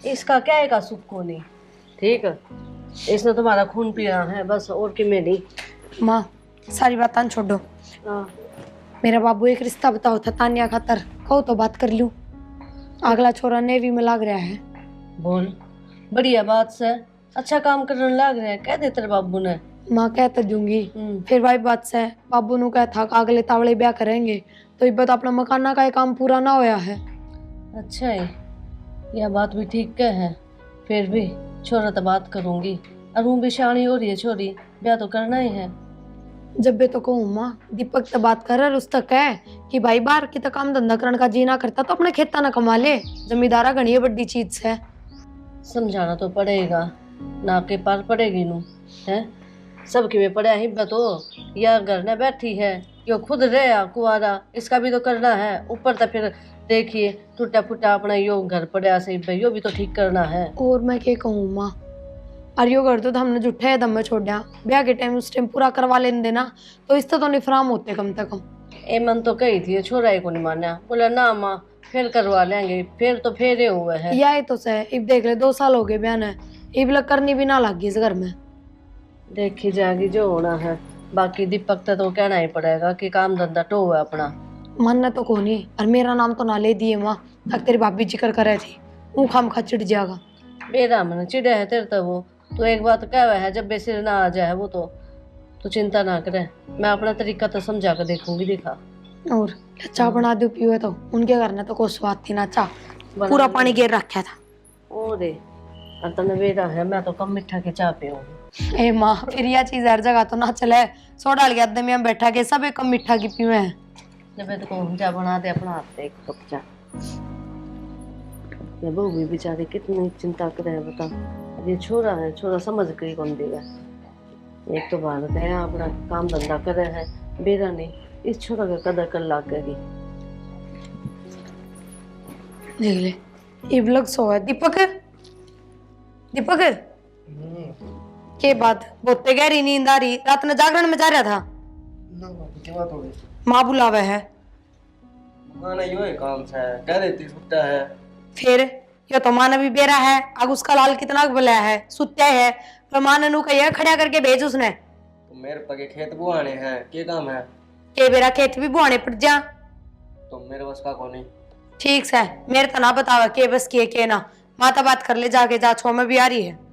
इसका क्या है का सुख को नहीं। ठीक है, इसने तुम्हारा खून पिया है बस, और कि में नहीं। माँ सारी बात छोड़ो। हाँ। मेरा बाबू एक रिश्ता बताओ था तानिया खातर, कहो तो बात कर लूं। अगला छोरा नेवी में लाग रहा है। बोल, बढ़िया बात से, अच्छा काम करने लग रहे हैं, कह दे तेरे बाबू ने। माँ कह तो दूंगी, फिर भाई बात से बाबू नु कहा था कि अगले तावड़े ब्याह करेंगे, तो इब तो अपना मकाना का काम पूरा ना होया है। अच्छा है, यह बात भी ठीक कह है। फिर भी छोरा तो बात करूंगी, और हूँ भी शानी हो रही है छोरी, ब्याह तो करना ही है। जब भी तो कहूँ माँ, दीपक तो बात कर उस तक है कि भाई बाहर की तो काम धंधा करने का जी ना करता तो अपने खेता ना कमा ले, जमींदारा घनी बड़ी चीज है। समझाना तो पड़ेगा, ना के पार पड़ेगी नू है। सबकी में पड़ा ही तो, या घर में बैठी है, यो खुद रहे कुआरा, इसका भी तो करना है। ऊपर तो फिर देखिए टूटा फूटा अपना यो घर पड़ा सही भाई, यो भी तो ठीक करना है। और मैं क्या कहूँ माँ, और यो घर तो हमने जुठे दम में छोड़ा, ब्याह के टाइम उस टाइम पूरा करवा लेने देना, तो इससे तो निफराम होते कम से कम। ए मन तो कही थी, छोरा ही को नहीं माना, बोला ना माँ फिर करवा लेंगे, फिर तो फेरे हुए हैं। यही तो सही, इब देख ले 2 साल हो गए ब्याह ने, इब लग करनी भी ना लगी इस घर में। देखी जाएगी जो होना है। बाकी दीपक तो कहना ही पड़ेगा कि काम धंधा टो है अपना। मन तो को नहीं, और मेरा नाम तो ना ले दिए माँ, तक तेरी भाभी जिक्र करे थी, वो खाम खा चिढ़ जाएगा। मेरा मन चिड़े है तेरे तो वो, तो एक बात कह है जब बेसिर ना आ जाए वो तो चिंता ना करे, मैं अपना तरीका तो समझा कर देखूंगी। देखा और चाह बना दो पियो, तो उनके घर ने तो कोई स्वाद थी ना, चाह पूरा पानी गिर रखा था। ओरे तने बेरा है, मैं तो कम मीठा के चाह पे हूँ। ए माँ फिर यह चीज हर जगह तो ना चले, सोडा लिया आदमी में बैठा के सब एक कम मीठा की पीवे हैं। जब तो कहूँ जा बना दे अपना हाथ एक कप चाह। ये बहू भी बेचारी कितनी चिंता करे है बता, ये छोरा है, छोरा समझ कर ही कौन देगा। एक तो भारत है अपना काम धंधा करे है, बेरा नहीं, इस छोरा का कदर कर ला करी। देख ले इब लग सो है। दीपक दीपक के बात बहुत गहरी नींद आ रही, रात में जागरण में जा रहा था ना क्या बात हो गई? माँ बुलावे है। मकान यो है काम से कह देती छुट्टा है। फिर यो तो माँ ने भी बेरा है, अब उसका लाल कितना बुलाया है, सुत्या है, पर माँ ने नू कहिया खड़ा करके भेज उसने। तो मेरे पके खेत बुआने हैं, के काम है? के बेरा खेत भी बुआने पड़ जा। तो मेरे बस का को नहीं। ठीक है, मेरे तो ना बतावा के बस के ना, माता बात कर ले जाके, जा छो में भी आ रही है।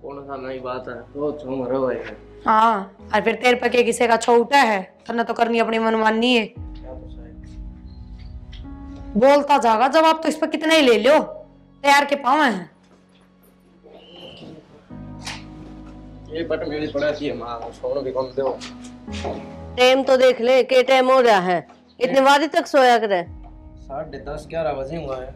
कौन सा नई बात है, तो छो मरो है। हाँ, और फिर तेरे पके किसी का छो उठा है, तन्ने तो करनी अपनी मनमानी है। क्या तो सही बोलता जागा, जवाब तो इस पर कितना ही ले लो, तैयार के पाँव हैं। ये बट मेरी पड़ा थी मां, छोड़ो भी कम दो। टाइम तो देख ले के टाइम हो रहा है, इतने वारी तक सोया करे। 10:30-11 बजे हुआ है।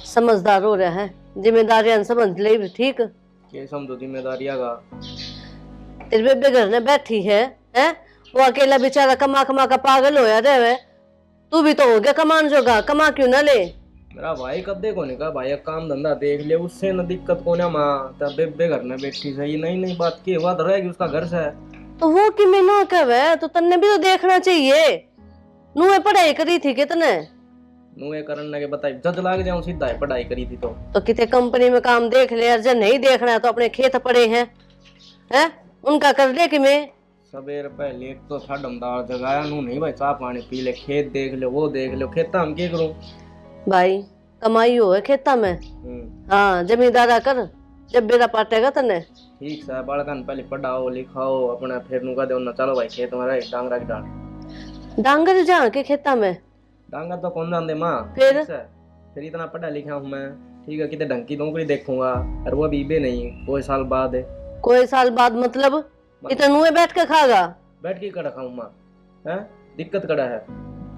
समझदार हो रहा है, जिम्मेदारियां समझ ले भी ठीक। के समझो जिम्मेदारियां का। तेरे बेबे घर में बैठी है, वो अकेला बेचारा कमा कमा का पागल होया रहे, तू भी तो हो गया कमान जोगा, कमा क्यों ना ले। मेरा भाई कदे को नहीं कहा भाई काम धंधा देख ले, उससे न दिक्कत को ना मां, तब बेबे घर में बैठी सही नहीं बात की बात रहेगी उसका घर से। तो वो कि मैं ना कहे तो तन्ने भी तो देखना चाहिए, नुए पढ़ाई करी थी कितने। नुए करने के बताई जज लाग जाऊं सीधा है, पढ़ाई करी थी तो कितने कंपनी में काम देख ले, और जब नहीं देखना है तो अपने खेत पड़े हैं उनका कर ले कि मैं। सवेर पहले एक तो था दमदार जगाया नू नहीं भाई, चाह पानी पी ले, खेत देख लो वो देख लो, खेता हम क्या करूं भाई, कमाई हो है खेता में। हाँ जमींदारा कर, जब बेरा पाटेगा तने। ठीक है बालकन पहले पढ़ाओ लिखाओ अपना, फिर नुका दे ना चलो भाई खेत में रह डांगरा की डाल। डांगर जा के खेता में डांगर तो कौन जानते माँ। फिर इतना पढ़ा लिखा हूँ मैं, ठीक है कितने ढंग की नौकरी देखूंगा, और वो बीबे नहीं कोई साल बाद है। कोई साल बाद मतलब इतना नुए बैठ के खागा? बैठ के कड़ा खाऊं माँ, है दिक्कत कड़ा है।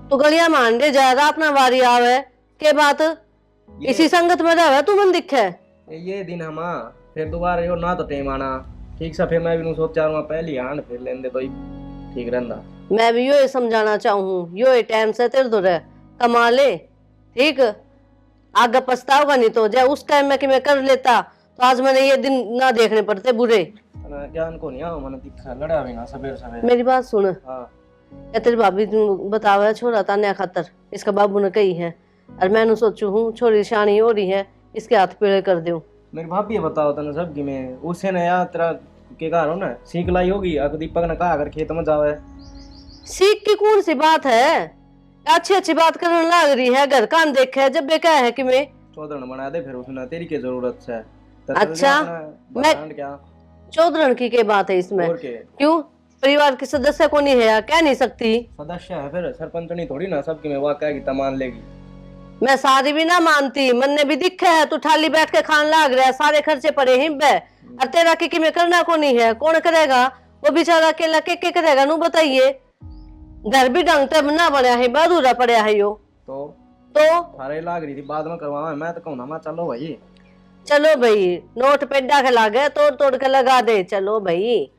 तो गलिया मान दे ज्यादा अपना वारी आवे के बात, इसी संगत में रहे तू मन दिखे। ये दिन हम फिर दोबारा यो ना तो टेम आना, ठीक से फिर मैं भी सोचा पहली आन फिर लेंदे तो ठीक रहंदा। मैं भी यो समझाना चाहूँ, यो टाइम से तेरे दो कमा ले, ठीक आगे पछताओगा नहीं तो, जब उस टाइम में कि मैं कर लेता तो आज मैंने ये दिन ना देखने पड़ते बुरे। ज्ञान को नहीं आओ मैंने दिखा लड़ा भी ना सवेर सवेर। मेरी बात सुन, हाँ तेरी भाभी बतावा छोरा तान्या खातर इसका बाबू ने कही है, और मैंने सोचू हूँ छोरी शानी हो रही है, इसके हाथ पीड़े कर दूं। मेरी भाभी बताओ तने सब कि मैं उसे ने यार तेरा के घर हो ना सीख लाई होगी। अगर दीपक ने कहा अगर खेत में जावे सीख की कौन सी बात है, अच्छी अच्छी बात करने लग रही है, घर कान देखा है जब बेका है कि मैं चौधर बना दे फिर उसने तेरी की जरूरत है। अच्छा, मैं क्या चौधरण की बात है इसमें? और के क्यों, परिवार के सदस्य को नहीं है या कह नहीं सकती? सदस्य है फिर सरपंच नहीं थोड़ी ना सबकी में वाकया की तमान लेगी। मैं सारी भी ना मानती, मन ने भी दिखा है तू ठाली बैठ के खान लाग रहा है, सारे खर्चे पड़े हिब है और तेरा की में करना को नहीं है, कौन करेगा? वो बेचारा अकेला के करेगा नू बताइए। घर भी ढंग से ना बनया है, अधूरा पड़ा है यो तो सारे लाग रही थी बाद में करवावा। मैं तो कहूँ ना चलो भाई चलो भाई, नोट पेड्डा के लागे तोड़ तोड़ के लगा दे, चलो भाई।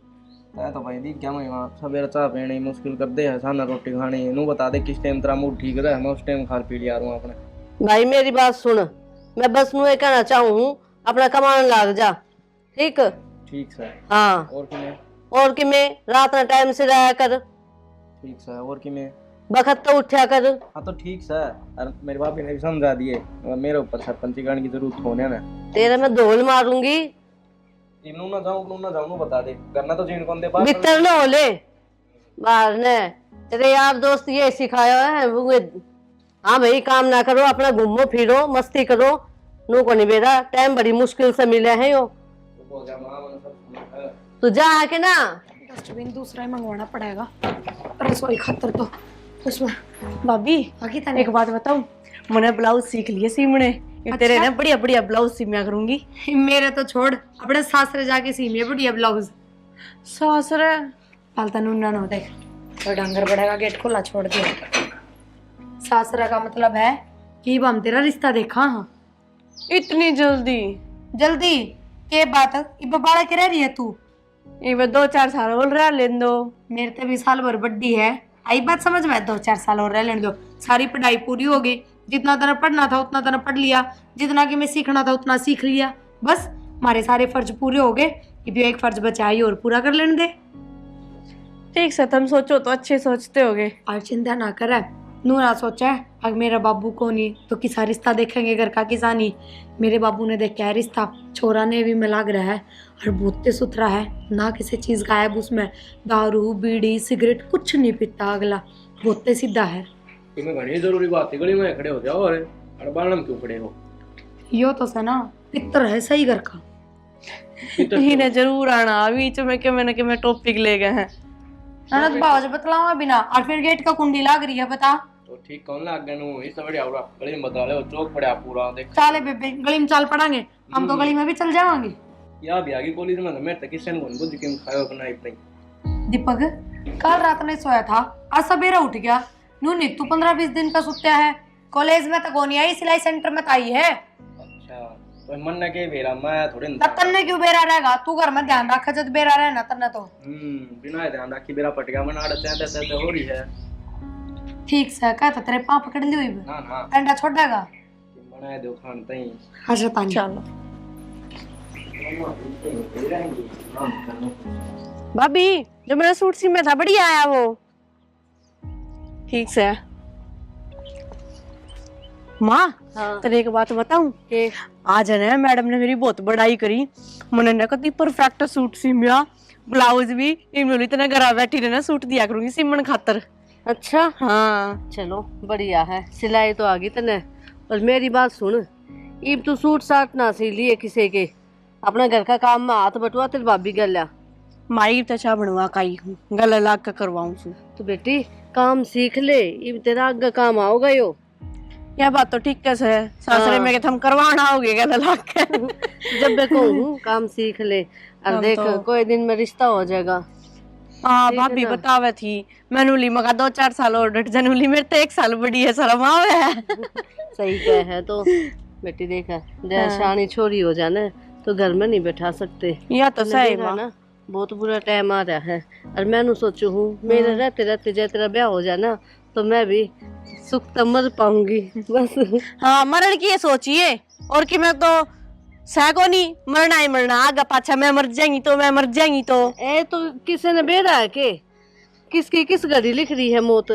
तो भाई दी क्या मैं वहाँ सवेरे चाह पीनी मुश्किल कर दे है, साना रोटी खानी नू बता दे किस टाइम तेरा मूड ठीक रहा है, मैं उस टाइम खा पी लिया रूँ अपने। भाई मेरी बात सुन, मैं बस नू ये कहना चाहूँ अपना कमान लाग जा, ठीक? ठीक सर। हाँ और कि मैं रात ना टाइम से रहा कर। ठीक सर। और कि मैं बखत तो उठा कर। हाँ तो ठीक सर। और मेरी भाभी ने भी समझा दिए, मेरे ऊपर सरपंचीकरण की जरूरत होने ना तेरे मैं धोल मारूंगी। इनू ना जाऊं बता दे करना तो जीन कौन दे भीतर न हो ले बाहर ने। तेरे यार दोस्त ये सिखाया है वो, हाँ भाई काम ना करो, अपना घूमो फिरो मस्ती करो, नू को नहीं बेरा टाइम बड़ी मुश्किल से मिले है यो। तू जा आके ना डस्टबिन दूसरा ही मंगवाना पड़ेगा, रसोई खातर तो उसमें। भाभी एक बात बताऊं, मैंने ब्लाउज सीख लिए सीमने। अच्छा? तेरे ना बढ़िया बढ़िया ब्लाउज सीमिया करूंगी। मेरे तो छोड़, अपने सासरे जाके सीमिया बढ़िया ब्लाउज। सासरे पालता नूना न देख तो डांगर बढ़ेगा, गेट खोला छोड़ दिया। सासरा का मतलब है कि हम तेरा रिश्ता देखा। हाँ इतनी जल्दी जल्दी के बात इब बाड़ा के रह रही है तू? इब 2-4 साल और रह लेन दो। मेरे तो 20 साल भर बड्डी है, आई बात समझ में? 2-4 साल और रह लेने दो, सारी पढ़ाई पूरी हो गई, जितना तरह पढ़ना था उतना तरह पढ़ लिया, जितना कि मैं सीखना था उतना सीख लिया, बस हमारे सारे फर्ज पूरे हो गए, अब एक फर्ज बचा ही और पूरा कर लेने दे। ठीक से तुम सोचो तो अच्छे सोचते होगे। और चिंता ना कर, नूरा सोचा है अगर मेरा बाबू को नहीं तो किसा रिश्ता देखेंगे घर का किसानी। मेरे बाबू ने देखा है रिश्ता, छोरा ने भी मिलाग रहा है और बहुत सुथरा है, ना किसी चीज गायब उसमें, दारू बीड़ी सिगरेट कुछ नहीं पीता, अगला बहुत सीधा है। तुम्हें घड़ी जरूरी बात है, गली में खड़े हो जाओ और अड़बाड़ में क्यों खड़े हो? यो तो से ना पितर है सही घर का। इन्हें जरूर आना बीच में के मैंने टॉपिक ले गए हैं। ननद बाज बतलावा बिना और फिर गेट का कुंडी लाग रही है, बता तो ठीक कौन लाग गए नु इस बढ़िया पूरा गली में बता ले चौक पड़ा पूरा देख। चाले बेबे गली में चाल पड़ांगे हम तो गली में भी चल जावांगे। या भी आगे कॉलेज में मैं तक किसी ने बुद्ध के खायो बनाई नहीं। दीपक कल रात में सोया था, आज सवेरा उठ गया, नू नी तू 15-20 दिन का सुत्या है, कॉलेज में तो गोनी आई, सिलाई सेंटर में आई है। अच्छा तो मन न के बेरा मैं थोड़े तन्ने क्यों बेरा रहेगा, तू घर में ध्यान रख, जब बेरा रहना तन्ने तो बिना ध्यान रखी बेरा पट गया, मन आड़ते हैं हो रही है। ठीक से कहता तेरे पांव पकड़ ली हुई ना ना अंडा छोड़ देगा बनाए दो खान तई। अच्छा तानी चलो भाभी जो मेरा सूट सी में था बढ़िया आया वो। ठीक से माँ हाँ। तेरे एक बात बताऊं कि आज है ना मैडम ने मेरी बहुत बड़ाई करी, मैंने ना कति परफेक्ट सूट सिमिया, ब्लाउज भी इमली तना घर बैठी रहना सूट दिया करूंगी सिमन खातर। अच्छा हाँ चलो बढ़िया है, सिलाई तो आ गई तने। और मेरी बात सुन, इब तू सूट साट ना सी लिए किसी के, अपना घर का काम में हाथ बटवा तेरी भाभी गल्या माई तचा बनवा काई गला लाग का करवाऊं सु। तो बेटी काम सीख ले, इब तेरा आगे काम आओगा यो। यह बात तो ठीक है सासरे में के हम करवाना होगे गला लाग के। जब मैं कहूँ काम सीख ले और देख तो कोई दिन में रिश्ता हो जाएगा। हाँ भाभी बतावे थी मैनुली मगा 2-4 साल और डट जनूली मेरे तो 1 साल बड़ी है शर्म आवे। सही कह है तो बेटी देखा शानी छोरी हो जाना तो घर में नहीं बैठा सकते, या तो सही ना बहुत बुरा टाइम आ रहा है। और मैं सोचू हूँ मेरे रहते रहते जब तेरा ब्याह हो जाना तो मैं भी सुख तो मर पाऊंगी बस। हाँ मरण की ये सोचिए और कि मैं तो सैको नहीं मरना ही मरना, आगे पाछा मैं मर जाएंगी तो मैं मर जाएंगी तो। ए तो किसी ने बेरा है के किसकी किस घड़ी लिख रही है मौत,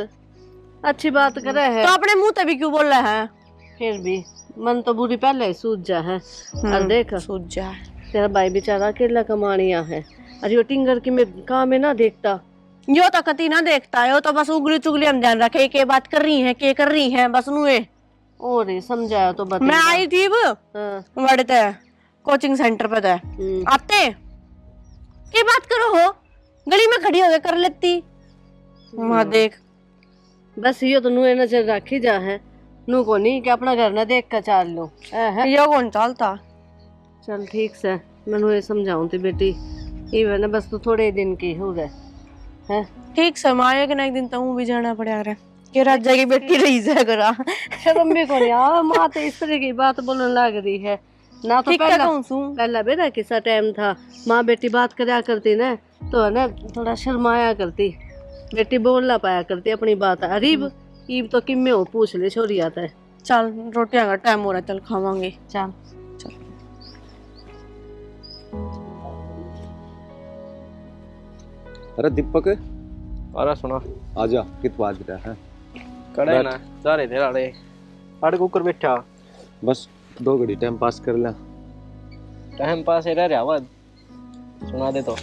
अच्छी बात करे है तो अपने मुंह तभी क्यों बोल रहा है? फिर भी मन तो बुरी पहले ही सूझ जा है। और देख सूझ जा। तेरा भाई बेचारा अकेला कमानिया है, और यो टिंगर की में काम है ना देखता। यो तो कति ना देखता है, यो तो बस उगली चुगली हम ध्यान रखे के बात कर रही है, के कर रही है बस नुए। और समझाया तो बता। मैं आई थी बढ़ते कोचिंग सेंटर पे आते के बात करो हो, गली में खड़ी होके कर लेती। वहाँ देख बस यो तो नुए नजर रखी जा है, नू को नहीं कि अपना घर ना देख कर चाल लो है। यो कौन चालता। चल ठीक से मैं ये समझाऊं थी बेटी, ये ना बस तू थोड़े दिन की हो गए है। ठीक से माँ एक ना एक दिन तो भी जाना पड़ा रहा कि राजा की बेटी रही जा करा। शर्म भी को नहीं आ, माँ तो इस तरह की बात बोलने लग रही है ना। तो पहला बेटा किसा टाइम था माँ बेटी बात करया करती ना, तो है ना थोड़ा शर्माया करती, बेटी बोल ना पाया करती अपनी बात। अरीब ईब तो किम में हो पूछ ले छोरी आता है। चल रोटियां का टाइम हो रहा है, चल खावांगे। चल अरे दीपक, अरे सुना आजा, कित बाज रहा है? कड़े ना जा रहे थे राड़े आड़े कुकर बैठा, बस 2 घड़ी टाइम पास कर ले। टाइम पास रह रहा वाद सुना दे तो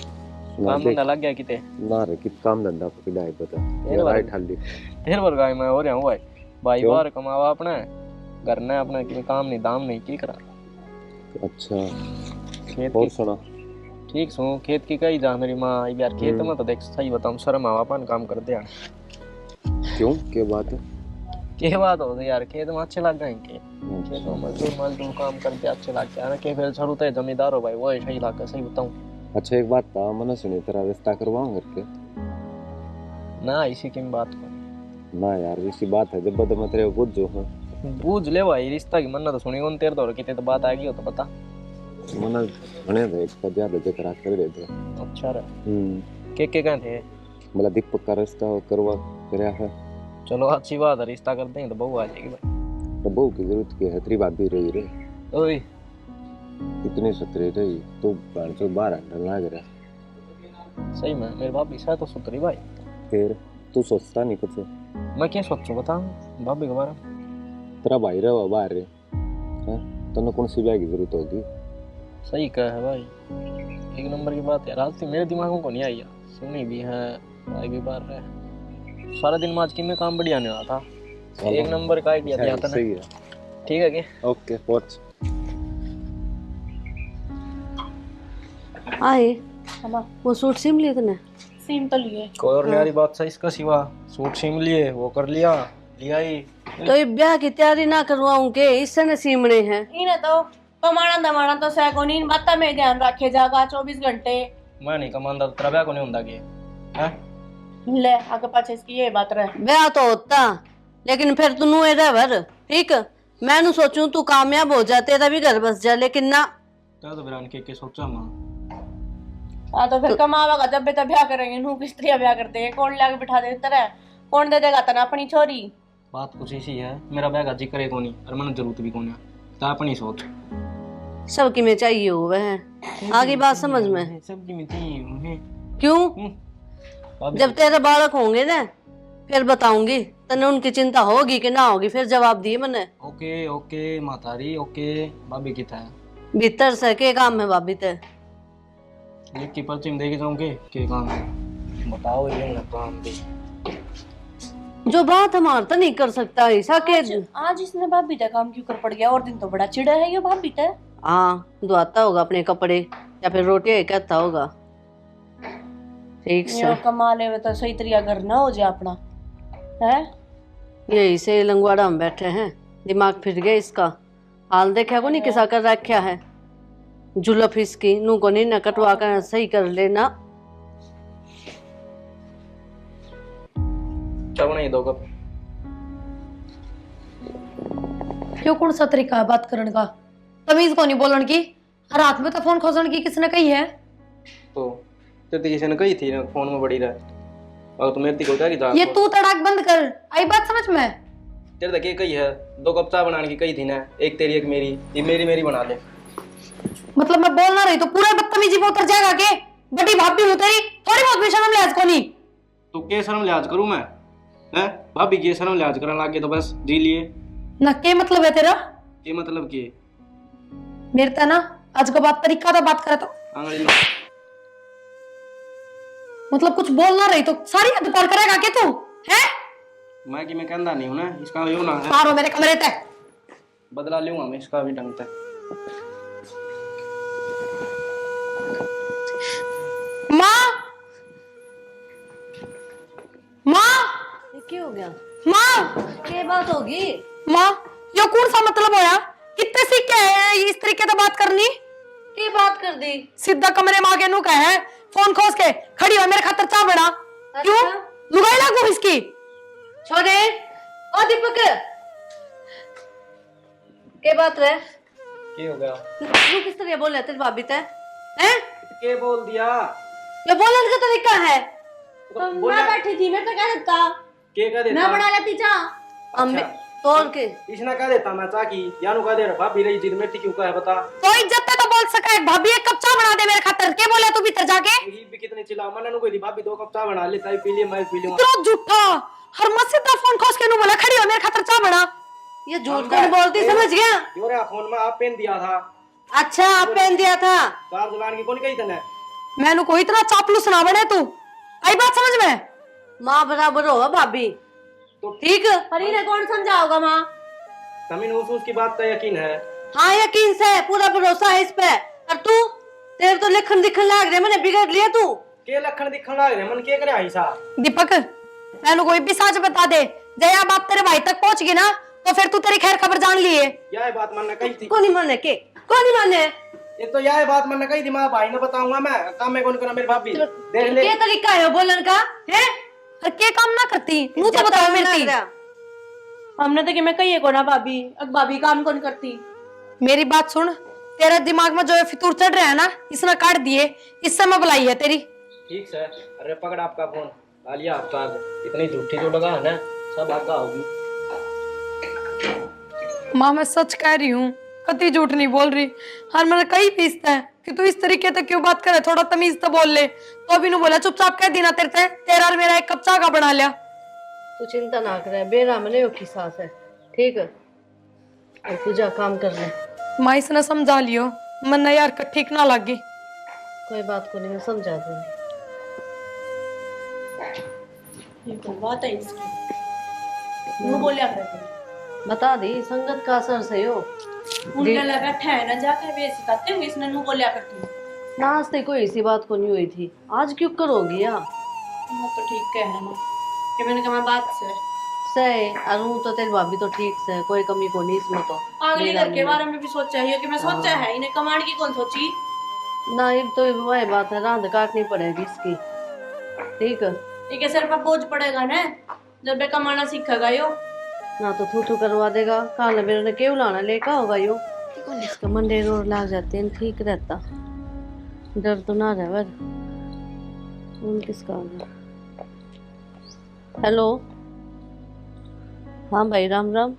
काम धंधा लग गया किते ना रे, कित काम धंधा पकड़ा है पता ये राइट हाली ढेर बार गाय मैं हो रहा हूँ भाई बाहर कमावा अपना घर ने अपना कि काम नहीं दाम नहीं की करा। अच्छा खेत और की सुना? ठीक सो खेत की कही जा मेरी माँ यार खेत में तो देख सही बताऊं शर्म आवा अपन काम कर दे। क्यों, क्या बात है? के बात हो यार खेत में अच्छे लग गए के खेतों में मजदूर काम करते अच्छे लगते हैं के फिर जरूरत है जमींदार हो भाई वो सही लगा सही बताऊं। अच्छा एक बात था, मैंने सुनी तेरा रिश्ता करवाऊं करके ना इसी की बात को ना यार, इसी बात है जब मैं तेरे को बुझ जो हूं बूझ ले भाई रिश्ता की मन्ना तो सुनी कौन तेरे दौर कितने तो बात आ गई हो तो बता। मैंने बने थे एक पद ले करा कर दे दे। अच्छा रे के कह थे मतलब दीपक का रिश्ता करवा करया है। चलो अच्छी बात है, रिश्ता करते हैं तो बहू आ जाएगी भाई। तो बहू की जरूरत क्या है, तेरी भाभी रही रे ओए इतनी सतरे रही तो बाहर बाहर अंडर लाग रहा। सही में मेरे भाभी शायद तो सुतरी भाई। फिर तू सोचता नहीं कुछ? मैं क्या सोचूं बता भाभी के बारे में? तेरा भाई रहा बाहर रे हैं, तन्ने कौन सी ब्याह की जरूरत होगी? सही कहा है भाई, एक नंबर की बात है। रात मेरे दिमाग को नहीं आई यार, सुनी भी है भाई भी बाहर रहे सारा दिन आज की में काम बढ़िया नहीं रहा था। एक नंबर का आइडिया दिया था ना। सही है, ठीक है क्या? ओके पहुंच आए वो सूट सिम लिए तूने? सीम तो लिए कोई और न्यारी बात सही इसका सिवा सूट सिम लिए वो कर लिया लिया ही। तो ये ब्याह की तैयारी ना करवाऊं के इससे न सीमने हैं। इन्हें तो कमाना दमाना तो सैकोनी इन बातों में ध्यान रखे जागा 24 घंटे। मैं नहीं कमांदा तेरा ब्याह को नहीं होंदा के हैं? ले आगे पाछे इसकी ये बात रहे। ब्याह तो होता लेकिन फिर तू नुए रह ठीक। मैं नु सोचूं तू कामयाब हो जा तेरा भी घर बस जा, लेकिन ना तेरा तो बिरान के सोचा मां। हाँ तो फिर कमावागा जब बेटा ब्याह करेंगे नू किस तरह ब्याह करते हैं, कौन लाके बिठा दे तरह कौन दे देगा तना अपनी छोरी। बात कुछ ऐसी है मेरा ब्याह का जिक्र है कोनी और मैंने जरूरत भी कोनी ता अपनी सोच सबकी में चाहिए हुआ है। आगे बात समझ में सबकी में चाहिए क्यों? जब तेरे बालक होंगे ना फिर बताऊंगी तने उनकी चिंता होगी कि ना होगी, फिर जवाब दिए मैंने। ओके ओके मातारी ओके। भाभी कितना है भीतर से के काम है भाभी ते लिख की पर्ची में देके जाऊंगे के काम है बताओ ये ना काम भी जो बात हमारा तो नहीं कर सकता ऐसा के। आज इसने भाभी तक काम क्यों कर पड़ गया, और दिन तो बड़ा चिड़ा है ये भाभी तक। हाँ धोता होगा अपने कपड़े या फिर रोटियां ही कहता होगा। ठीक से कमा ले तो सही तरीका घर ना हो जाए अपना है। यही से लंगवाड़ा में बैठे हैं, दिमाग फिर गया इसका। हाल देखा को नहीं किसा कर रखा है जुलफ इसकी नू को नहीं न कटवा कर सही कर लेना। क्या बनाई दो कप क्यों कौन सा तरीका है बात करने का, तमीज को नहीं बोलन की। रात में तो फोन खोजन की किसने कही है? तो तेरी किसी ने कही थी ना फोन में बड़ी रहा और तुम मेरे को क्या की ये तू तड़ाक बंद कर, आई बात समझ में? तेरे तक ये कही है 2 कप चाय बनाने की कही थी ना, एक तेरी एक मेरी, ये मेरी मेरी बना ले। मतलब मैं बोल ना रही तो पूरा बदतमीजी पे उतर जाएगा के? बड़ी भाभी हूँ तेरी, थोड़ी बहुत भी शर्म लिहाज को नहीं। तू के शर्म लिहाज करूं मैं हैं? भाभी की शर्म लिहाज करने लग गए तो बस जी लिए ना के मतलब है तेरा? ये मतलब कि मेरे ता ना आज का बात तरीका तो बात करे तो अंग्रेजी में मतलब कुछ बोल ना रही तो सारी हद पार करेगा क्या तू है? मैं कि मैं कहता नहीं हूं ना, इसका यो ना है, मारो मेरे कमरे तक। बदला लूंगा मैं इसका भी ढंग से। माँ माँ ये क्या हो गया? माँ क्या बात होगी? माँ यो कौन सा मतलब होया? कितने सीख के है इस तरीके से बात करनी? क्या बात कर दी? सीधा कमरे में आके नू कहे फोन खोस के खड़ी हो मेरे खातर चाह बना। क्यों लुगाई लागू इसकी? छोड़े ओ दीपक, क्या बात है? क्या हो गया? तू किस तरह बोल रहा है तेरी भाभी ते? हैं? क्या बोल दिया? ये बोलने का तरीका है। बोला बैठी थी मैं तो कह देता, क्या कह देता? मैं बना लेती चाह अम्मी तोड़ के। इसने कह देता मैं चाकी यानू कह दे रहा भाभी रही जिद में क्यों का है बता। तो इज्जत से तो बोल सका है भाभी एक कप चाह बना दे मेरे खातर। के बोले तू भीतर जाके? ये भी कितने चिल्ला मैंने कोई दी भाभी 2 कप चाय बना ले, चाय पी लिए मैं पी लूंगा। तो झूठा हर मस्जिद का फोन खोस के नू बोला खड़ी हो मेरे खातर चाह बना। ये झूठ कौन बोलती समझ गया? योरे फोन में आप पेन दिया था, अच्छा आप पहन दिया था। कार दुकान की कौन कही तने? मैंने कोई इतना चापलूस ना बने तू। आई बात समझ में? माँ बराबर होगा भाभी तो ठीक, पर इन्हें कौन समझाओगा माँ? तमीन उसकी बात का यकीन है? हाँ यकीन से पूरा भरोसा है इस पे। और तू तेरे तो लिखन दिखन लाग रहे, मैंने बिगड़ लिया तू। के लखन दिखन लाग रहे मन के करे ऐसा? दीपक मैंने कोई भी सच बता दे, जया बात तेरे भाई तक पहुंच गई ना तो फिर तू तेरी खैर खबर जान लिए। यह बात मैंने कही थी। कौन नहीं माने के? कौन नहीं माने? ये तो यह बात मैंने कही थी, मैं भाई ने बताऊंगा मैं काम में कौन करना मेरी भाभी देख ले। क्या तरीका है बोलन का है? और के काम ना करती मुंह तो बताओ मेरी। हमने तो कि मैं कही को ना भाभी, अब भाभी काम कौन करती? मेरी बात सुन, तेरे दिमाग में जो ये फितूर चढ़ रहा है ना इसने काट दिए, इससे मैं बुलाई है तेरी। ठीक है, अरे पकड़ आपका फोन, आ लिया आपका। इतनी झूठी जो लगा है ना सब आपका होगी। माँ मैं सच कह रही हूँ, कति झूठ नहीं बोल रही। हर मैंने कही पीसता है कि तू इस तरीके से क्यों बात करे, थोड़ा तमीज तो बोल ले। तो अभी नु बोला चुपचाप कह देना तेरा और मेरा एक कप चाय का बना लिया। तू चिंता ना करे, बेरा मने की सास है ठीक है। और तू जा काम कर ले। माँ इसने समझा लियो, मन यार का ठीक ना लगी। कोई बात को नहीं, मैं समझा दूंगी। ये कोई बात है इसकी? वो बोलिया करते बता दी संगत का असर से हो। उनके लिए बैठा है ना जाकर वे सिखाते हुए इसने नु बोलिया करती। नाश्ते कोई इसी बात को नहीं हुई थी, आज क्यों करोगी यार? वो तो ठीक कह रहा ना कि मैंने कहा बात से सही अरू तो तेरी भाभी तो ठीक से, कोई कमी को नहीं इसमें तो। अगले घर के बारे में भी सोचा है कि मैं सोचा है, इन्हें कमांड की कौन सोची? ना ये तो वही बात है, रांध काटनी पड़ेगी इसकी ठीक है। ये सिर पर बोझ पड़ेगा ना जब वे कमाना सीखेगा यो। ना तो थू करवा देगा, काल मेरे ने क्यों लाना लेका होगा यो। इसका मंडे रोड लाग जाते हैं ठीक रहता, डर तो ना रहे वर। किसका हेलो हाँ भाई राम राम।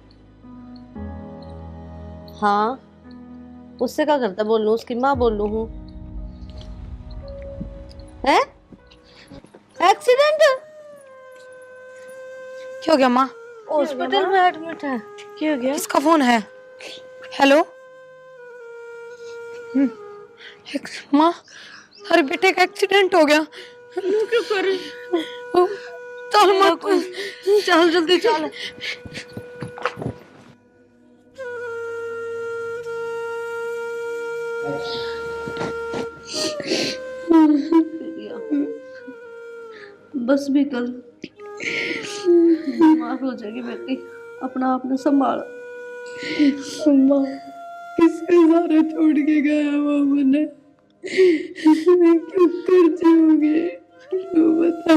हाँ उससे क्या करता बोल लूँ, उसकी माँ बोल लूँ हूँ। है एक्सीडेंट? क्या हो गया माँ? हॉस्पिटल में एडमिट है। क्या हो गया? किसका फोन है? हेलो माँ, अरे बेटे का एक्सीडेंट हो गया। क्यों कर चल मत, चल जल्दी चल। बस भी कल बीमार हो जाएगी बेटी, अपना आपने संभाल। अम्मा किसके सारे छोड़ के गया वो मुझे, क्यों कर जाओगे तू बता।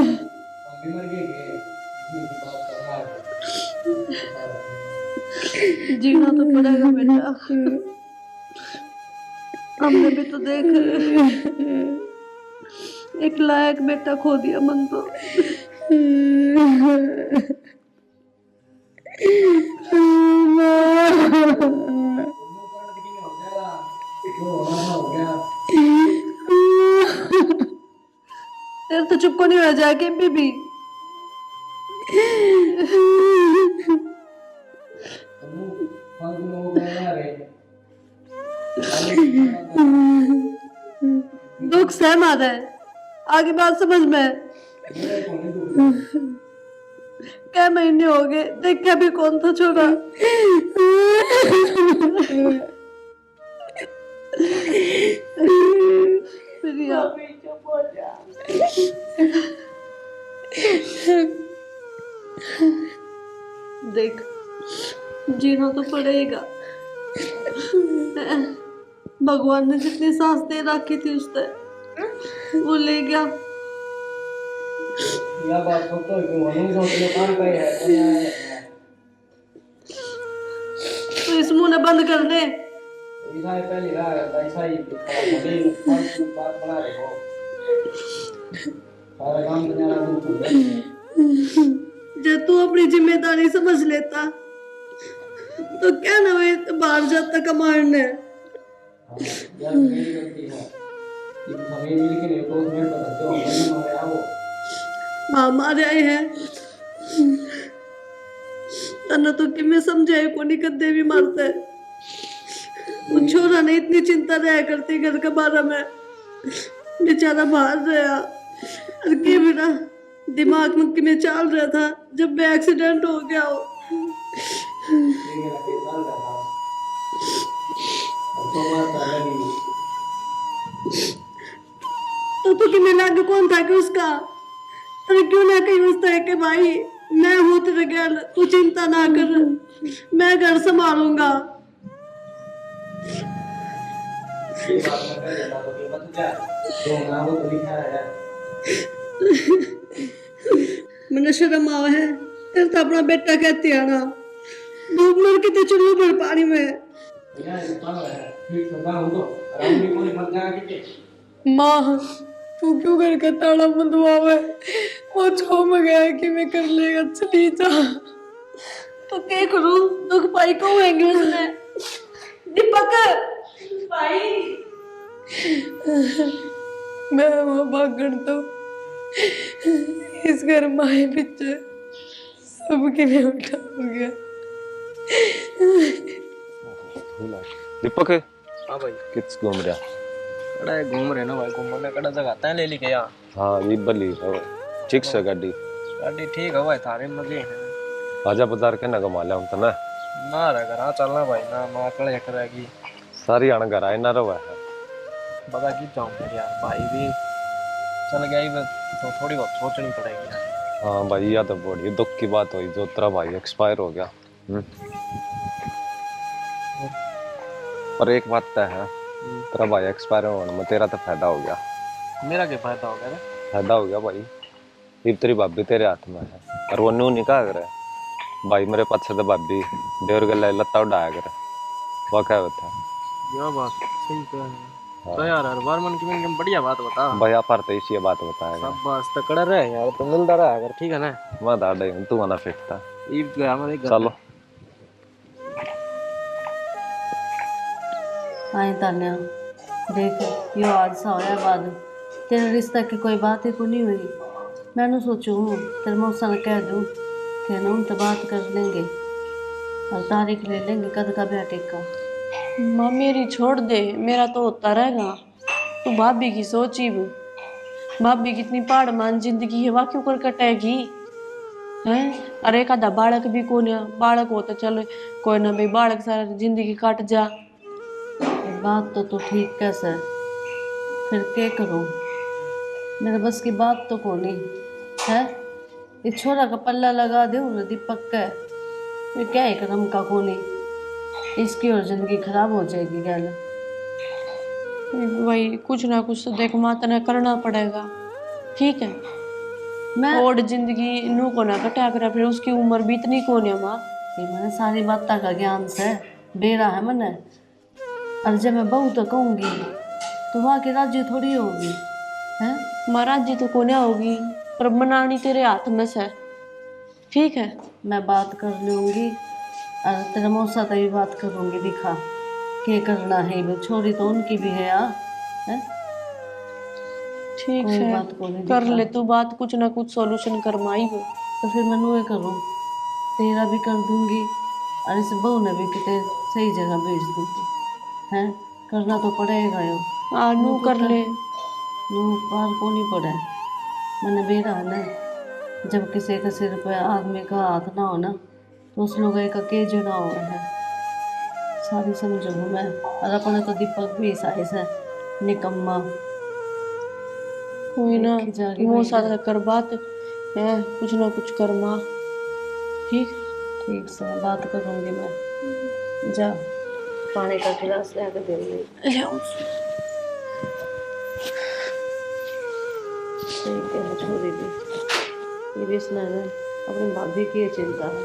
जीना तो पड़ेगा बेटा, हमने भी तो देख एक लायक बेटा खो दिया मन तो। तेरे तो चुप को नहीं हो जाएगी बीबी। दुख सहमत है, आगे बात समझ में। क्या महीने हो गए, देखा भी कौन था छोरा। प्रिया, देख जीना तो पड़ेगा। भगवान ने जितनी सांस दे रखी थी उसने वो ले गया। यह बात तो क्यों सोचने कान पे है तो इस मुंह ने बंद कर दे। ऐसा ही पहली बार ऐसा ही बात बना रहे हो सारा काम दुनिया में। जब तू अपनी जिम्मेदारी समझ लेता तो क्या ना वे बाहर जाता कमाने। यार मेरी गलती है कि हमें मिल के नहीं तो उसमें बताते हो मैंने मारा वो हाँ मारे आए हैं तना तो कि मैं समझाए को नहीं कदे भी मारते। उन छोरा ने इतनी चिंता रहा करती घर के बारे में, बेचारा बाहर रहा और के बिना दिमाग में कि मैं चल रहा था जब मैं एक्सीडेंट हो गया हो। तो कि मैं लाग कौन था कि उसका तो क्यों ना कहीं उस तरह के भाई मैं हूँ तेरे घर, तू चिंता ना कर, मैं घर संभालूंगा। मैंने शर्म आवा है तेरे तो अपना बेटा कहती है ना, डूब मर के तो चलो भर पानी में। माँ तू क्यों घर का ताला बंदवावे? वो छोम गया है कि मैं कर लेगा, चली जा। तो क्या करूं, दुख पाई को होंगे उसने। दीपक भाई मैं वहां भागण तो इस घर माए पीछे सबके लिए उठा हो गया। दीपक हाँ भाई किस घूम रहा? कड़ा है घूम रहे ना भाई, घूमने कड़ा जगह आता है ले लेके यहाँ। हाँ ये बली हो ठीक से गाड़ी गाड़ी ठीक है भाई, थारे मजे हैं। आजा बाजार के ना घुमा लिया तो ना रह घर चलना भाई ना माँ कड़े करेगी सारी आने घर आए ना रहा है। बता की जाऊँ फिर यार, भाई भी चल गया ही तो थोड़ी बहुत सोचनी पड़ेगी यार। हाँ भाई यह तो बड़ी दुख की बात हुई जो तेरा भाई एक्सपायर हो गया। और एक बात तो है तेरा भाई एक्सपायर होने में तेरा तो फायदा हो गया। मेरा क्या फायदा हो गया? फायदा हो गया भाई, ये तेरी भाभी तेरे हाथ में है और वो न्यू नहीं कहा करे भाई मेरे पास से तो भाभी देवर गला लत्ता उड़ाया करे वो क्या होता है। यह बात सही कह है। तो यार हर बार मन की में बढ़िया बात बता भाई आप तो इसी बात बताएगा सब बस तकड़ा रहे यार, तो मिलता रहा अगर ठीक है ना। मैं दादा हूँ तू आना फेंकता ईद गया हमारे घर। चलो आई तान्या देख यो हादसा होया बाद तेरे रिश्ता की कोई बात ही को नहीं हुई। मैंने सोचू तेरे मौसा ने कह दूँ कि ना उनसे बात कर लेंगे और तारीख ले लेंगे कद का ब्याह टेका। माँ मेरी छोड़ दे, मेरा तो होता रहेगा। तू भाभी की सोची भी, भाभी कितनी पहाड़ मान जिंदगी है, वह क्यों कर कटेगी है। अरे एक आधा बालक भी कौन है, बालक हो तो चलो कोई ना भाई, बालक सारा जिंदगी काट जा। बात तो ठीक कैसे फिर क्या करूँ, मेरे बस की बात तो को नहीं है। ये छोरा का पल्ला लगा दे ना दीपक का, ये क्या है कदम का को नहीं, इसकी और जिंदगी खराब हो जाएगी गल। वही कुछ ना कुछ तो देख माँ तना करना पड़ेगा, ठीक है। मैं और जिंदगी नू को ना कटा कर, फिर उसकी उम्र भी इतनी कौन है माँ। ये मैंने सारी बात का ज्ञान से बेरा है मैंने, और जब मैं बहू तो कहूँगी तो वहाँ की राज्य थोड़ी होगी है। महाराज जी तो कोने होगी पर बनानी तेरे हाथ में से, ठीक है। मैं बात कर लूँगी और तेरे मौसा तो भी बात करूँगी, दिखा क्या करना है। वो छोरी तो उनकी भी है यार है? ठीक कोई है बात को नहीं कर दिखा। ले तू बात, कुछ ना कुछ सॉल्यूशन करवाई वो। तो फिर मैं वो करूँ, तेरा भी कर दूँगी और इस बहू ने भी कितने सही जगह भेज दूँगी हैं। करना तो पड़ेगा यो। नू कर ले। नू पार को नहीं पड़े मैंने बेरा है ना। जब किसी के सिर पे आदमी का हाथ ना हो ना तो उस लोग का के जुड़ा हुआ है सारी समझू मैं। और अपने तो दीपक भी साइस है निकम्मा। कोई ना देखी जाएगी वो भाई। साथ कर बात है, कुछ ना कुछ कर माँ। ठीक। ठीक से बात करूंगी मैं। जा पानी का गिलास ले आके दे दे। ले आओ। ठीक है छोरी भी ये भी इसने ना अपनी भाभी की ये चिंता है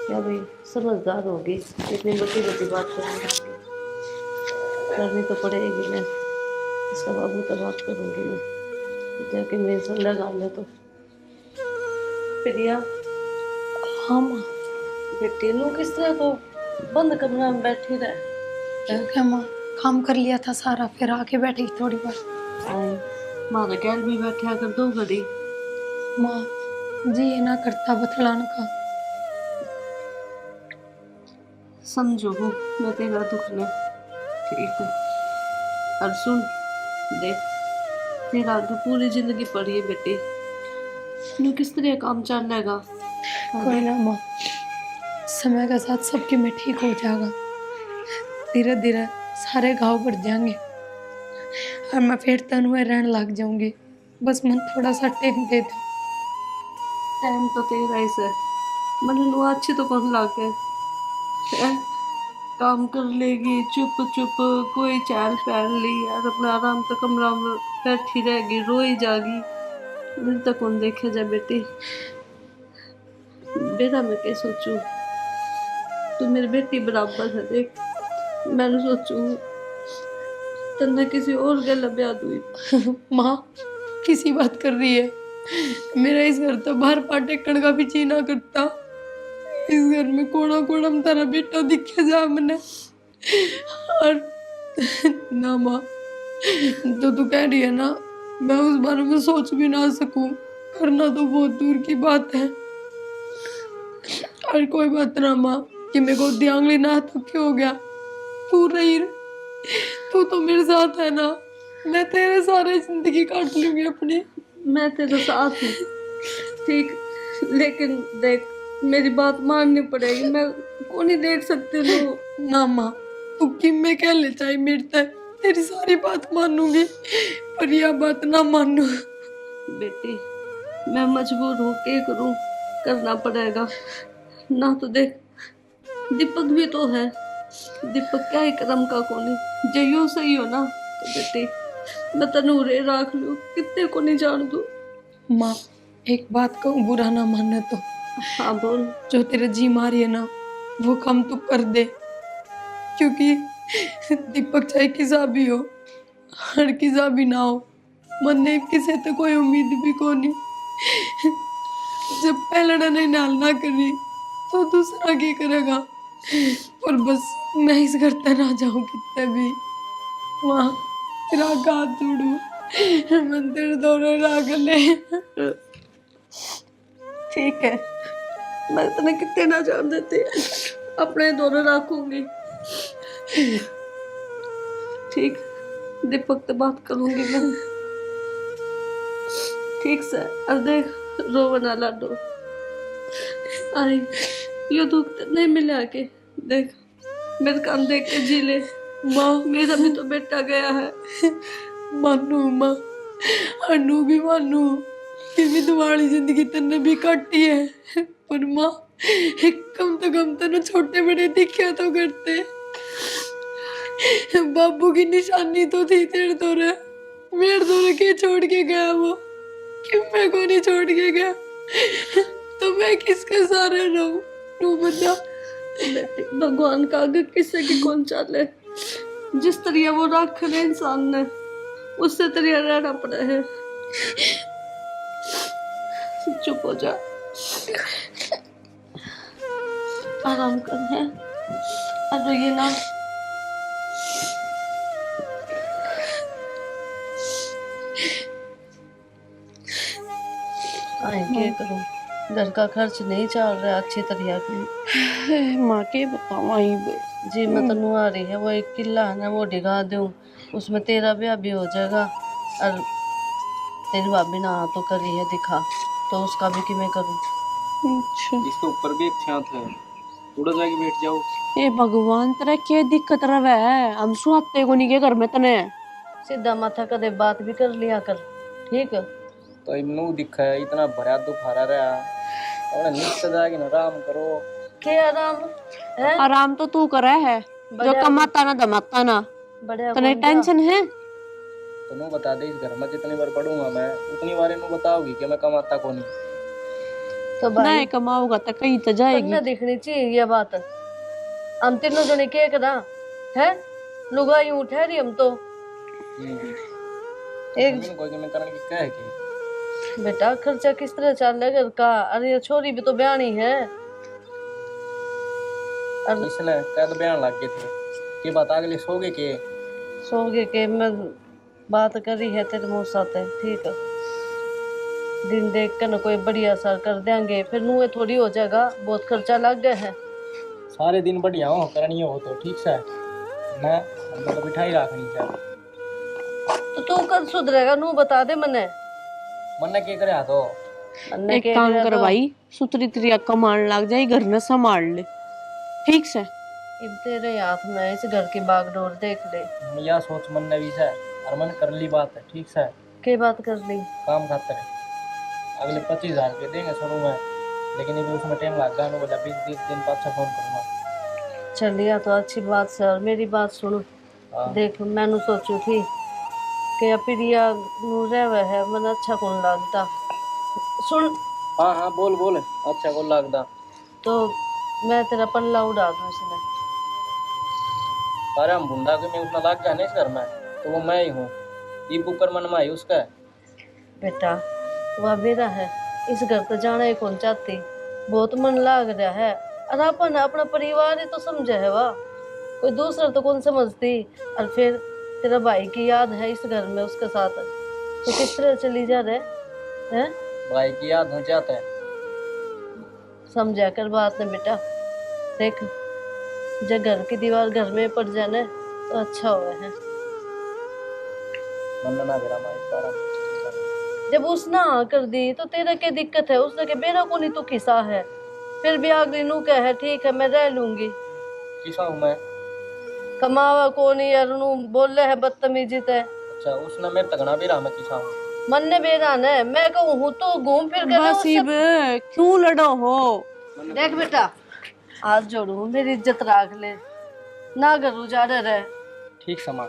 क्या भाई समझदार होगी इतनी बड़ी बड़ी बात करनी तो पड़ेगी मैं। इसका बाबू तो बात करूंगी मैं जाके मेरे से लगा ले तो प्रिया। हाँ माँ। बेटी लोग किस तरह तो बंद कमरा में बैठी रहे। ठीक है माँ, काम कर लिया था सारा, फिर आके बैठी थोड़ी बार। माँ कैल भी बैठा कर दो घड़ी। माँ जी ये ना करता बतलान का। समझो हो मैं तेरा दुख ले ठीक है। और सुन देख तेरा आगे पूरी जिंदगी पड़ी है बेटी। तू किस तरह काम चलेगा। कोई ना माँ, समय के साथ सबकी में ठीक हो जाएगा। धीरे धीरे सारे घाव बढ़ जाएंगे और मैं फिर तन हुए रहने लग जाऊंगी। बस मन थोड़ा सा टाइम दे दो। टाइम तो तेरा ही से मन नु अच्छी तो कौन लागे काम कर लेगी चुप चुप कोई चाल पहन ली और अपना आराम से कमरा में बैठी रहेगी रोई जागी। मेरे तक कौन देखे जा बेटी। बेटा मैं क्या सोचूं तू मेरी बेटी बराबर है देख। मैंने सोचूं तन्ने किसी और गल ब्याह दूई। माँ किसी बात कर रही है। मेरा इस घर तो बाहर पाटेकण का भी जी ना करता। इस घर में कोना कोना में तारा बेटा दिखे जा मैंने। और ना माँ जो तू कह रही है ना मैं उस बारे में सोच भी ना सकूं। करना तो बहुत दूर की बात है। और कोई बात ना माँ कि मेरे को ध्यान लेना तो क्या हो गया। तू रही तू तो मेरे साथ है ना। मैं तेरे सारे जिंदगी काट लूंगी अपनी। मैं तेरे साथ हूँ ठीक लेकिन देख मेरी बात माननी पड़ेगी। मैं को नहीं देख सकती तू। ना माँ तू कि मैं क्या ले चाहे मेरे तक तेरी सारी बात मानूंगी पर यह बात ना मानू। बेटी मैं मजबूर हूँ क्या करूँ करना पड़ेगा ना। तो देख दीपक भी तो है। दीपक क्या ही कर्म का कोनी जो यूं सही हो ना तो बेटी मैं तनूरे राख लूँ कितने को नहीं जान दू। माँ एक बात कहूँ बुरा ना मानना तो। हाँ बोल। जो तेरे जी मारी है ना वो काम तू कर दे क्योंकि दीपक चाहे किसा भी हो हर किसा भी ना हो मन ने किसे तो कोई उम्मीद भी को नहीं। जब पहले ने नाल ना करी तो दूसरा क्या करेगा। और बस मैं इस घर तक ना जाऊं कितने भी वहाँ तेरा हाथ जोड़ू मन तेरे दोनों राग ले। ठीक है मैं इतने कितने ना जान देते अपने दोनों रखूंगी ठीक। दीपक से बात करूंगी मैं ठीक से। और देख रो बना लाडो आई यो दुख नहीं मिला के देख मेरे कान देख के जी ले। माँ मेरा भी तो बेटा गया है। मानू माँ अनु भी मानू कि भी तुम्हारी जिंदगी तन्ने भी काटी है पर माँ कम तो ना छोटे बड़े दिखे तो करते। बाबू की निशानी तो थी तेरे दौरे मेरे दौरे के छोड़ के गया वो क्यों मैं को नहीं छोड़ के गया तो मैं किसके सारे रहूं तू बता। बेटी भगवान का आगे किसी की कौन चाले जिस तरह वो रख रहे इंसान ने उससे तरह रहना पड़ा है। चुप हो जा आराम कर है। अब ये ना आए क्या करूं घर का खर्च नहीं चल रहा अच्छी तरह की। माँ के बताओ आई बस। जी मैं तो नु आ रही है, वो एक किला है ना वो ढिगा दूं, उसमें तेरा ब्याह भी हो जाएगा। और तेरी भाभी ना तो करी है दिखा, तो उसका भी कि मैं करूँ। अच्छा इसके ऊपर भी एक छात है, उड़ जाके बैठ जाओ। ए भगवान तेरा क्या दिक्कत रहा है? हम सुनते को नहीं के घर में तने। सीधा माथा कदे बात भी कर लिया कर, ठीक है? तो इनू दिखा है इतना भरा दुखारा रहा, और नीचे जाके ना आराम करो। क्या आराम है? आराम तो तू करे है, जो बढ़िया कमाता ना दमाता ना। बढ़िया तने घूम जा। टेंशन है? तो नू बता दे, इस घर में जितनी बार पढ़ूंगा मैं उतनी बार इनू बताओगी कि मैं कमाता को नहीं। तो भाई नहीं कमाऊंगा तो कहीं तो जाएगी। तन्ने दिखनी चाहिए ये बात। हम तीनों जने के करा है, लुगाई ठहरी हम तो। एक एक कोई मैं करने की क्या है कि बेटा खर्चा किस तरह चल रहा घर का? अरे ये छोरी भी तो ब्यानी है। और इसने कद बयान लग गए थे कि बात अगले सोगे के। सोगे के मैं बात करी है तेरे मुंह साथ है, ठीक है? दिन देख कर न कोई बढ़िया सा कर देंगे, फिर मुँह थोड़ी हो जाएगा, बहुत खर्चा लग गया है। सारे दिन बढ़िया हो करनी हो तो ठीक से ना, हमको तो बिठाई रखनी चाहिए। तो तू कल सुधरेगा नू बता दे मने। मन के करे तो मन्ने एक के काम लिए कर तो भाई, सुतरी त्रिया कमाने लग जाए, घर न संभाल ले, ठीक से। अब तेरे हाथ में इस घर की बागडोर देख ले। या सोच मन ने भी से और मन कर ली बात है ठीक से। के बात कर ली? काम खातर है अगले 25,000 रुपये देंगे शुरू में, लेकिन ये भी उसमें टाइम लग गया। बोला 20 दिन बाद से फोन करूँगा। चलिए तो अच्छी बात से। और मेरी बात सुनो, हाँ। देख मैंने सोचू थी कि प्रिया नू रहवे है, मन अच्छा कौन लगता। सुन हाँ हाँ बोल बोल, अच्छा को लगता। तो मैं तेरा पल्ला उड़ा दूं इसमें। अरे हम बुंदा के मैं उतना लाग गया ना इस घर में, तो वो मैं ही हूँ। ये बुकर मन में आई उसका है। बेटा वह मेरा है, इस घर तो जाना ही कौन चाहती, बहुत मन लाग रहा है। और अपन अपना परिवार ही तो समझे है, वाह कोई दूसरा तो कौन समझती। और फिर तेरा भाई की याद है इस घर में उसके साथ, तो किस तरह चली जा रहे हैं? भाई की याद हो जाता है। समझा कर बात है बेटा। देख जब घर की दीवार घर में पड़ जाए तो अच्छा हुआ है। मन ना मेरा माई सारा जब उसने हाँ कर दी तो तेरा क्या दिक्कत है? उसने के मेरा को नहीं तो किसा है, फिर भी अगली नू कह है ठीक है मैं रह लूंगी। किसा हूँ मैं? कमावा को नहीं यार नू बोले है बदतमीजी ते। अच्छा उसने मेरे तगना भी रहा, मैं किसा हूँ? मन ने बेरान है, मैं कहूँ हूँ तो घूम फिर कर बस इब क्यों लड़ो हो? देख बेटा हाथ जोड़ू, मेरी इज्जत राख ले ना, घर उजाड़े रहे। ठीक समा,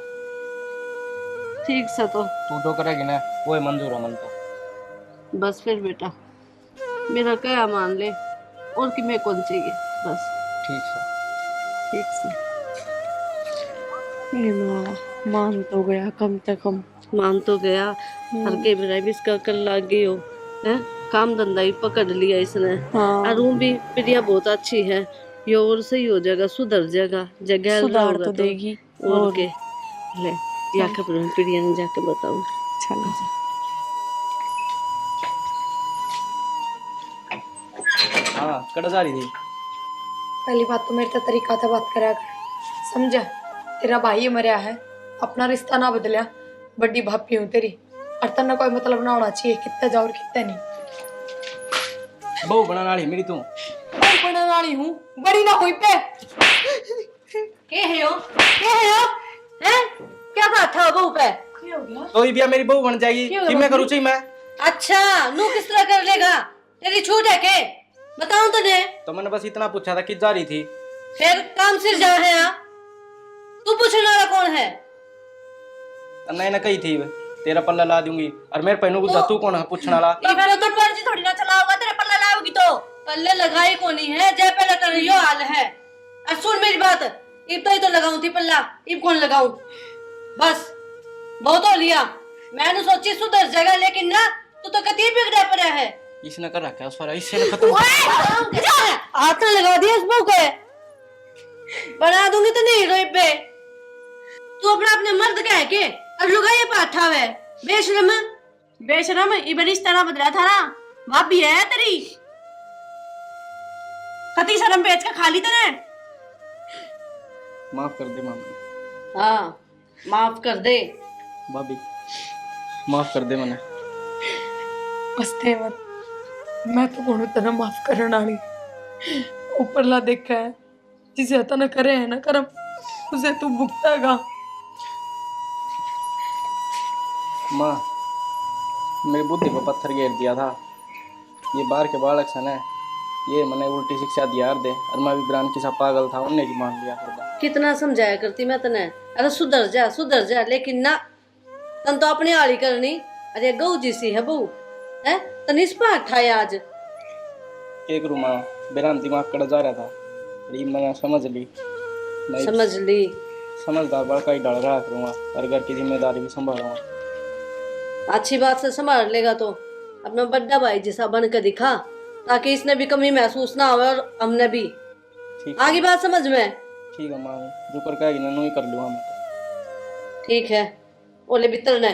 ठीक से तो तू जो करेगी ना वो ही मंजूर है मन तो। बस फिर बेटा मेरा क्या मान ले, और कि मैं कौन चाहिए बस। ठीक से ठीक से ये माँ मान तो गया, कम से कम मान तो गया। हर के मेरा भी इसका कर लाग गई हो है, काम धंधा ही पकड़ लिया इसने। हाँ और वो भी प्रिया बहुत अच्छी है, ये और सही हो जाएगा, सुधर जाएगा, जगह सुधार तो देगी। और के ले या खबर प्रिया ने जाके बताऊं। चलो हाँ कड़ जा रही थी। पहली बात तो मेरे तो तरीका था बात करा कर, समझा? तेरा भाई मरिया है, अपना रिश्ता ना बदलिया, बड़ी भापी हूँ तेरी, और तना कोई मतलब ना होना चाहिए कितना जाओ और कितना नहीं। बहू बनाने वाली मेरी तू। मैं बनने वाली हूँ, बड़ी ना हुई पे। के है हो हैं? क्या बात था बहू पे? तो ये भी मेरी बहू बन जाएगी कि मैं करूँ चाहिए मैं? अच्छा नू किस तरह कर लेगा? तेरी छूट है के? बताऊं तने? तो मैंने बस इतना पूछा था कि जा रही थी। फिर काम सिर जा है यहाँ, तू पूछने वाला कौन है? नहीं ना कही थी तेरा पल्ला ला दूंगी, और मेरे पहनू को तू कौन है पूछने वाला? तो पर्ची थोड़ी ना चलाओगा, तेरा पल्ला लाओगी तो पल्ले लगाई को नहीं है, जय पहले कर यो हाल है। और सुन मेरी बात, इब तो ही तो लगाऊं थी पल्ला, इब कौन लगाऊं? बस बहुत हो लिया, मैंने सोची सुधर जाएगा, लेकिन ना तू तो कती बिगड़ा पड़ा है। इसने कर रखा है उस पर, इससे खत्म। हाथ में लगा दिया इस बहू को, बना दूंगी तो नहीं रोई पे। तू अपना अपने मर्द का है के और लुगाई पे हाथ है बेशरम। बेशरम इब रिश्ता ना बदला था ना, भाभी है तेरी, कती शर्म बेच के खा ली तने। माफ कर दे मामा। हाँ माफ कर दे। भाभी माफ कर दे मैंने। हंसते मत, मैं तो कौन तेरा माफ करने वाली। ऊपरला देखा है, जिसे अता न करे है ना कर्म, उसे तू भुगतेगा। माँ मेरी बुद्धि पर पत्थर घेर दिया था। ये बाहर के बालक सन है, ये मैंने उल्टी शिक्षा दिया यार दे, और मैं भी ब्रांड की सा पागल था, उनने की मान लिया करदा। कितना समझाया करती मैं तने, अरे सुधर जा, लेकिन ना तन तो अपनी आली करनी। अरे गऊ जी सी है बहू है, तन इस पर उठाया आज। एक रूमा बेराम दिमाग कड़ा जा रहा था, ये मैंने समझ ली। मैं समझ ली। समझदार बड़का ही डाल रहा करूँगा, और घर की जिम्मेदारी भी संभालूंगा। अच्छी बात से संभाल लेगा तो अपना बड़ा भाई जैसा बन के दिखा, ताकि इसने भी कमी महसूस ना हो और हमने भी। ठीक आगे बात समझ में? ठीक है माँ, जो कर कहेगी ना, नू ही कर लूँगा मैं तो। ठीक है, ओले बितर ने